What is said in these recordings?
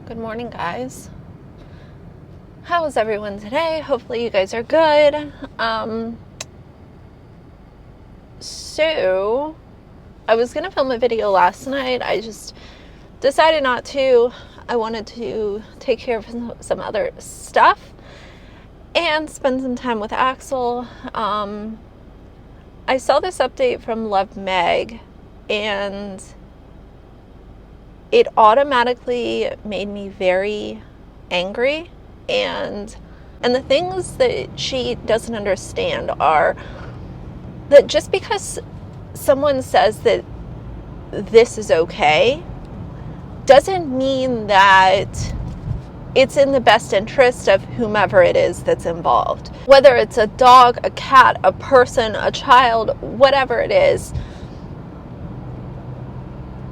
Good morning, guys. How is everyone today? Hopefully you guys are good. So I was gonna film a video last night. I just decided not to. I wanted to take care of some other stuff and spend some time with Axel. I saw this update from Love Meg, and it automatically made me very angry. And the things that she doesn't understand are that just because someone says that this is okay doesn't mean that it's in the best interest of whomever it is that's involved. Whether it's a dog, a cat, a person, a child, whatever it is.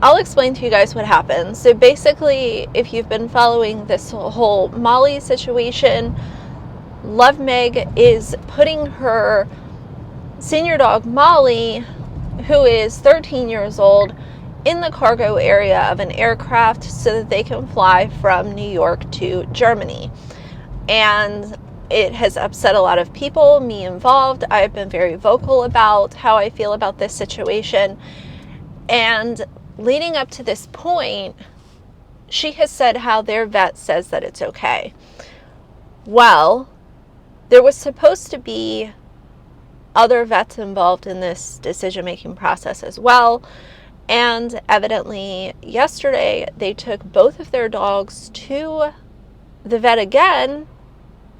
I'll explain to you guys what happened. So basically, if you've been following this whole Molly situation, Love Meg is putting her senior dog Molly, who is 13 years old, in the cargo area of an aircraft so that they can fly from New York to Germany. And it has upset a lot of people, me involved. I've been very vocal about how I feel about this situation. And leading up to this point, she has said how their vet says that it's okay. Well, there was supposed to be other vets involved in this decision-making process as well. And evidently, yesterday, they took both of their dogs to the vet again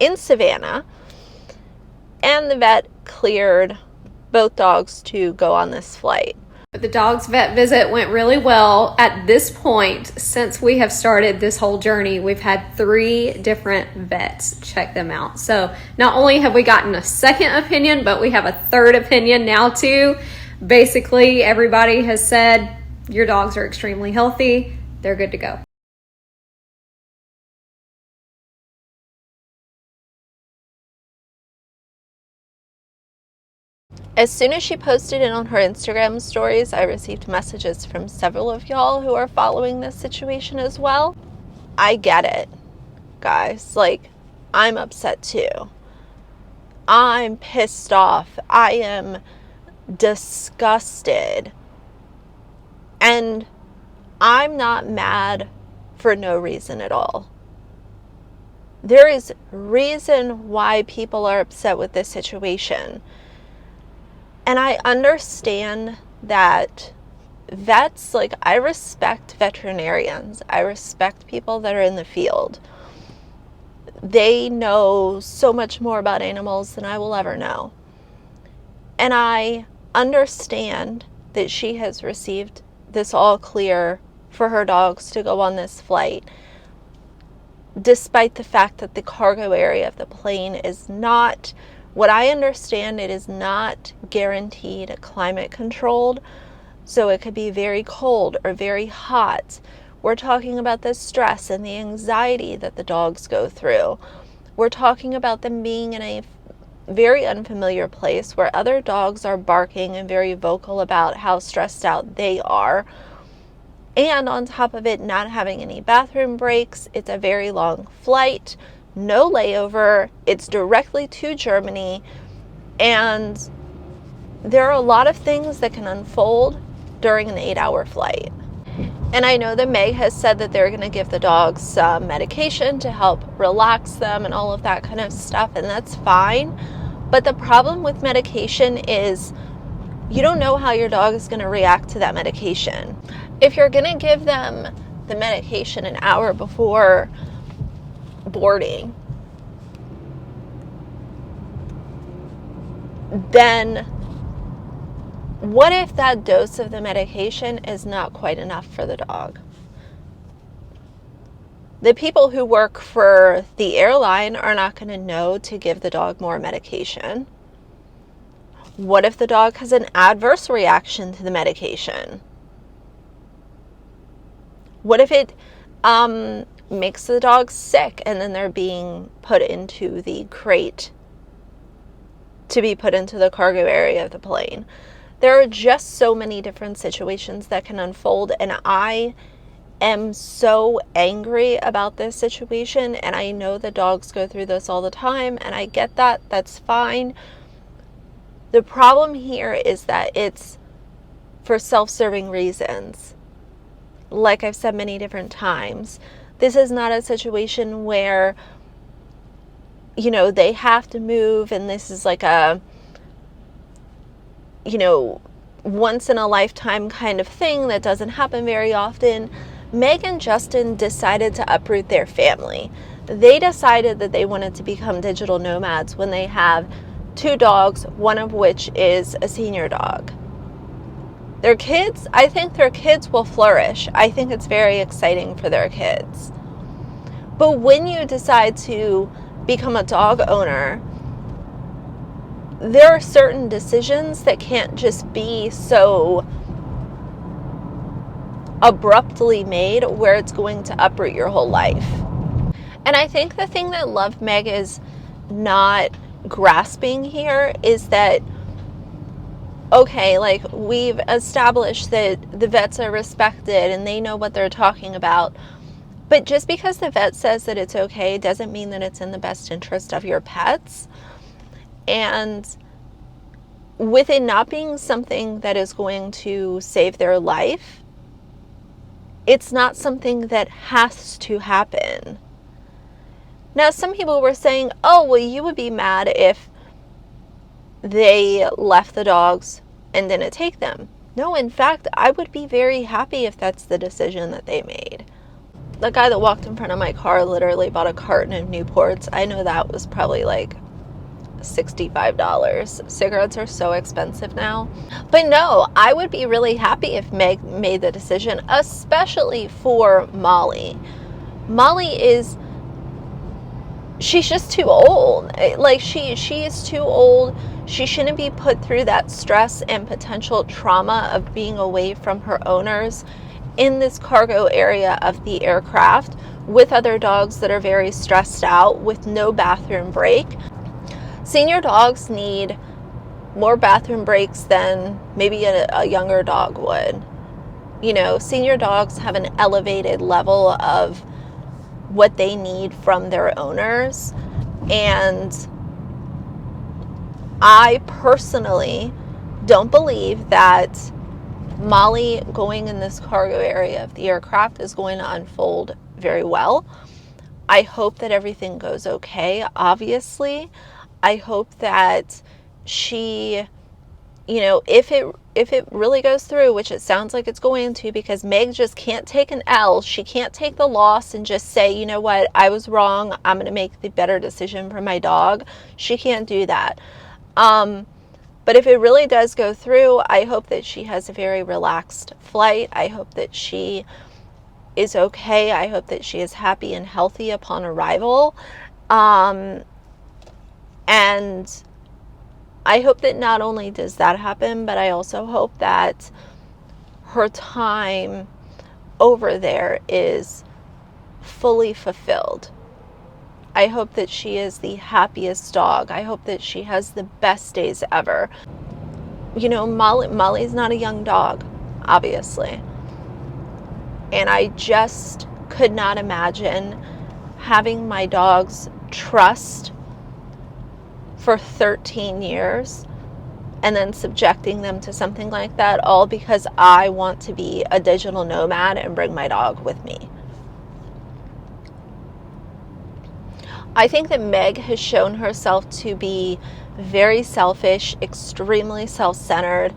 in Savannah. And the vet cleared both dogs to go on this flight. The dog's vet visit went really well. At this point, since we have started this whole journey, we've had 3 different vets check them out. So not only have we gotten a second opinion, but we have a third opinion now too. Basically, everybody has said your dogs are extremely healthy. They're good to go. As soon as she posted it on her Instagram stories, I received messages from several of y'all who are following this situation as well. I get it, guys. Like, I'm upset too. I'm pissed off. I am disgusted. And I'm not mad for no reason at all. There is reason why people are upset with this situation. And I understand that vets, like, I respect veterinarians. I respect people that are in the field. They know so much more about animals than I will ever know. And I understand that she has received this all clear for her dogs to go on this flight, despite the fact that the cargo area of the plane is not, what I understand, it is not guaranteed climate controlled. So it could be very cold or very hot. We're talking about the stress and the anxiety that the dogs go through. We're talking about them being in a very unfamiliar place where other dogs are barking and very vocal about how stressed out they are. And on top of it, not having any bathroom breaks. It's a very long flight, no layover. It's directly to Germany. And there are a lot of things that can unfold during an 8-hour flight. And I know that Meg has said that they're going to give the dogs some medication to help relax them and all of that kind of stuff, and that's fine. But the problem with medication is you don't know how your dog is going to react to that medication. If you're going to give them the medication an hour before boarding, then what if that dose of the medication is not quite enough for the dog? The people who work for the airline are not going to know to give the dog more medication. What if the dog has an adverse reaction to the medication? What if it makes the dog sick and then they're being put into the crate to be put into the cargo area of the plane? There are just so many different situations that can unfold, and I am so angry about this situation, and I know that dogs go through this all the time, and I get that. That's fine. The problem here is that it's for self-serving reasons. Like I've said many different times, this is not a situation where, you know, they have to move and this is like a, you know, once in a lifetime kind of thing that doesn't happen very often. Meg and Justin decided to uproot their family. They decided that they wanted to become digital nomads when they have 2 dogs, one of which is a senior dog. Their kids, I think their kids will flourish. I think it's very exciting for their kids. But when you decide to become a dog owner, there are certain decisions that can't just be so abruptly made where it's going to uproot your whole life. And I think the thing that Love Meg is not grasping here is that, okay, like, we've established that the vets are respected and they know what they're talking about. But just because the vet says that it's okay doesn't mean that it's in the best interest of your pets. And with it not being something that is going to save their life, it's not something that has to happen. Now, some people were saying, oh, well, you would be mad if they left the dogs and didn't take them. No, in fact, I would be very happy if that's the decision that they made. The guy that walked in front of my car literally bought a carton of Newports. I know that was probably like $65. Cigarettes are so expensive now. But no, I would be really happy if Meg made the decision, especially for Molly. Molly is, she's just too old. Like, she is too old. She shouldn't be put through that stress and potential trauma of being away from her owners in this cargo area of the aircraft with other dogs that are very stressed out with no bathroom break. Senior dogs need more bathroom breaks than maybe a younger dog would. You know, senior dogs have an elevated level of what they need from their owners. And I personally don't believe that Molly going in this cargo area of the aircraft is going to unfold very well. I hope that everything goes okay, obviously. I hope that she, you know, if it really goes through, which it sounds like it's going to, because Meg just can't take an L. She can't take the loss and just say, you know what, I was wrong. I'm going to make the better decision for my dog. She can't do that. But if it really does go through, I hope that she has a very relaxed flight. I hope that she is okay. I hope that she is happy and healthy upon arrival. And I hope that not only does that happen, but I also hope that her time over there is fully fulfilled. I hope that she is the happiest dog. I hope that she has the best days ever. You know, Molly's not a young dog, obviously. And I just could not imagine having my dog's trust for 13 years and then subjecting them to something like that, all because I want to be a digital nomad and bring my dog with me. I think that Meg has shown herself to be very selfish, extremely self-centered,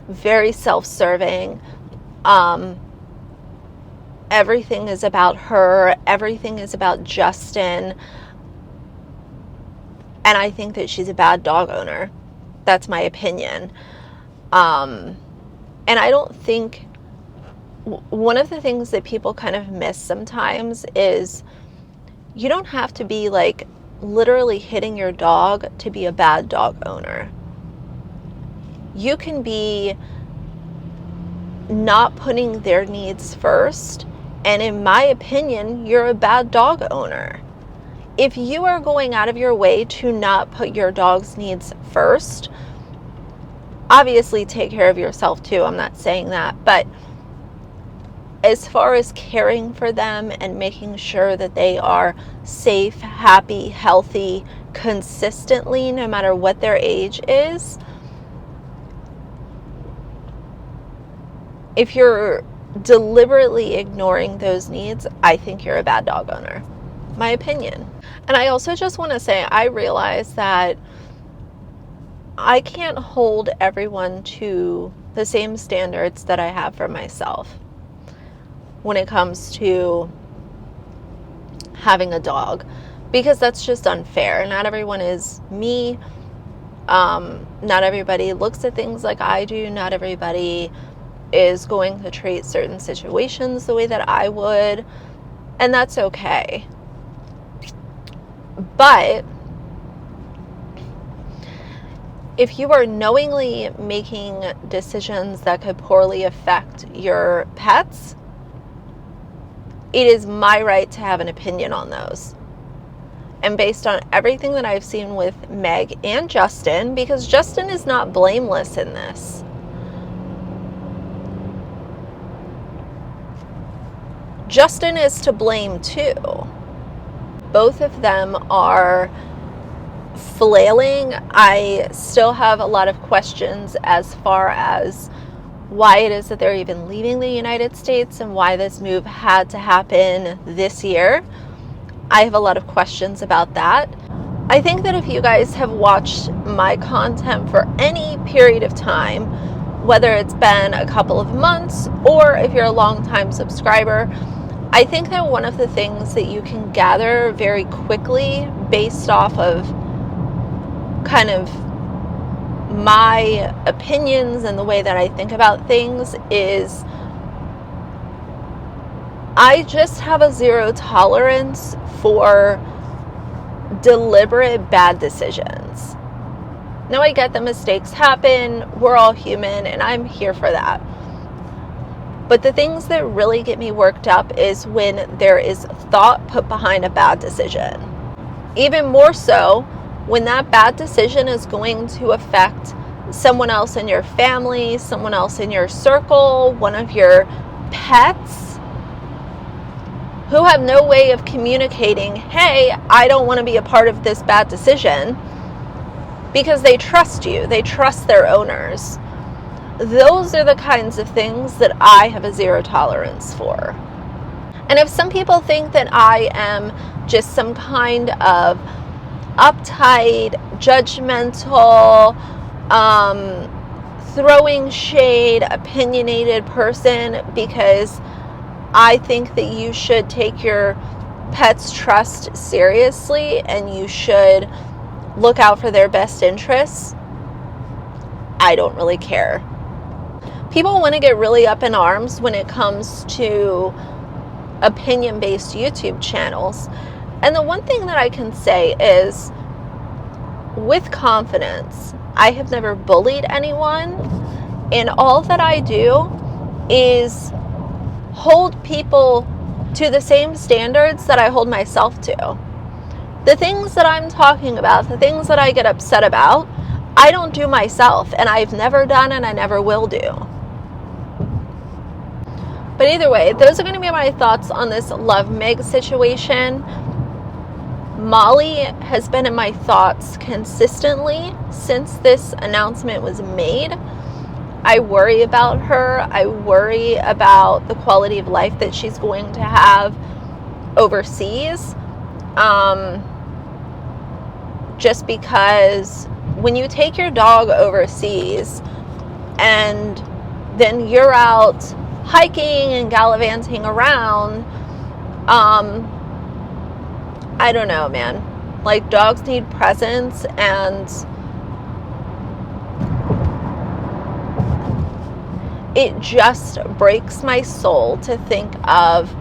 very self-serving. Everything is about her. Everything is about Justin. And I think that she's a bad dog owner. That's my opinion. And I don't think, one of the things that people kind of miss sometimes is you don't have to be like literally hitting your dog to be a bad dog owner. You can be not putting their needs first, and in my opinion, you're a bad dog owner. If you are going out of your way to not put your dog's needs first, obviously take care of yourself too, I'm not saying that, but as far as caring for them and making sure that they are safe, happy, healthy, consistently, no matter what their age is, if you're deliberately ignoring those needs, I think you're a bad dog owner. My opinion. And I also just want to say, I realize that I can't hold everyone to the same standards that I have for myself when it comes to having a dog, because that's just unfair. Not everyone is me. Not everybody looks at things like I do. Not everybody is going to treat certain situations the way that I would, and that's okay. But if you are knowingly making decisions that could poorly affect your pets, it is my right to have an opinion on those. And based on everything that I've seen with Meg and Justin, because Justin is not blameless in this. Justin is to blame too. Both of them are flailing. I still have a lot of questions as far as why it is that they're even leaving the United States and why this move had to happen this year. I have a lot of questions about that. I think that if you guys have watched my content for any period of time, whether it's been a couple of months or if you're a long-time subscriber, I think that one of the things that you can gather very quickly based off of kind of my opinions and the way that I think about things is I just have a zero tolerance for deliberate bad decisions. Now, I get that mistakes happen. We're all human, and I'm here for that. But the things that really get me worked up is when there is thought put behind a bad decision. Even more so when that bad decision is going to affect someone else in your family, someone else in your circle, one of your pets, who have no way of communicating, hey, I don't want to be a part of this bad decision, because they trust you, they trust their owners. Those are the kinds of things that I have a zero tolerance for. And if some people think that I am just some kind of uptight, judgmental, throwing shade, opinionated person because I think that you should take your pet's trust seriously and you should look out for their best interests, I don't really care. People want to get really up in arms when it comes to opinion-based YouTube channels. And the one thing that I can say is, with confidence, I have never bullied anyone, and all that I do is hold people to the same standards that I hold myself to. The things that I'm talking about, the things that I get upset about, I don't do myself, and I've never done and I never will do. But either way, those are going to be my thoughts on this Love Meg situation. Molly has been in my thoughts consistently since this announcement was made. I worry about her. I worry about the quality of life that she's going to have overseas. Just because when you take your dog overseas and then you're out hiking and gallivanting around, I don't know, man. Like, dogs need presence, and it just breaks my soul to think of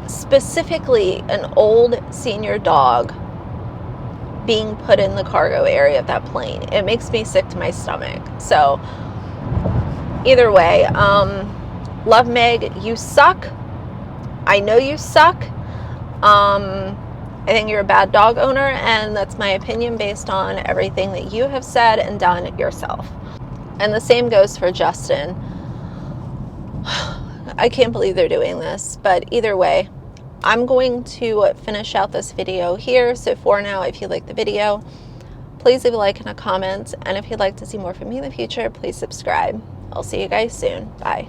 specifically an old senior dog being put in the cargo area of that plane. It makes me sick to my stomach. So either way, Love Meg, you suck. I know you suck. I think you're a bad dog owner, and that's my opinion based on everything that you have said and done yourself. And the same goes for Justin. I can't believe they're doing this, but either way, I'm going to finish out this video here. So for now, if you like the video, please leave a like and a comment. And if you'd like to see more from me in the future, please subscribe. I'll see you guys soon. Bye.